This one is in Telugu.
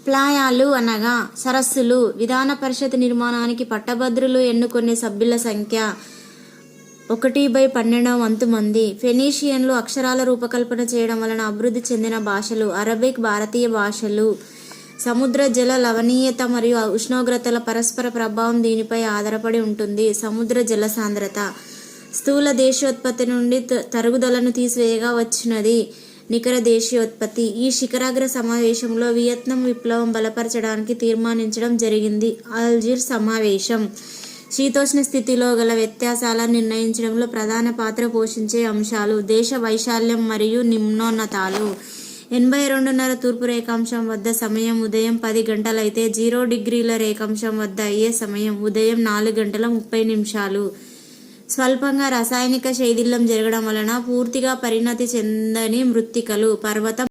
ప్లాయాలు అనగా సరస్సులు. విధాన పరిషత్ నిర్మాణానికి పట్టభద్రులు ఎన్నుకునే సభ్యుల సంఖ్య 1/12 వంతు మంది. ఫెనీషియన్లు అక్షరాల రూపకల్పన చేయడం వలన అభివృద్ధి చెందిన భాషలు. అరబిక్ భారతీయ భాషలు. సముద్ర జల లవణీయత మరియు ఉష్ణోగ్రతల పరస్పర ప్రభావం దీనిపై ఆధారపడి ఉంటుంది. సముద్ర జల సాంద్రత స్థూల దేశీయోత్పత్తి నుండి తరుగుదలను తీసివేయగా వచ్చినది నికర దేశీయోత్పత్తి. ఈ శిఖరాగ్ర సమావేశంలో వియత్నాం విప్లవం బలపరచడానికి తీర్మానించడం జరిగింది. అల్జీర్ సమావేశం శీతోష్ణ స్థితిలో గల వ్యత్యాసాలను నిర్ణయించడంలో ప్రధాన పాత్ర పోషించే అంశాలు. దేశ వైశాల్యం మరియు నిమ్నోన్నతాలు. 82.5 తూర్పు రేఖాంశం వద్ద సమయం ఉదయం 10 గంటలైతే 0 డిగ్రీల రేఖాంశం వద్ద అయ్యే సమయం ఉదయం 4:30. స్వల్పంగా రసాయనిక శైథిల్యం జరగడం వలన పూర్తిగా పరిణతి చెందని మృత్తికలు. పర్వత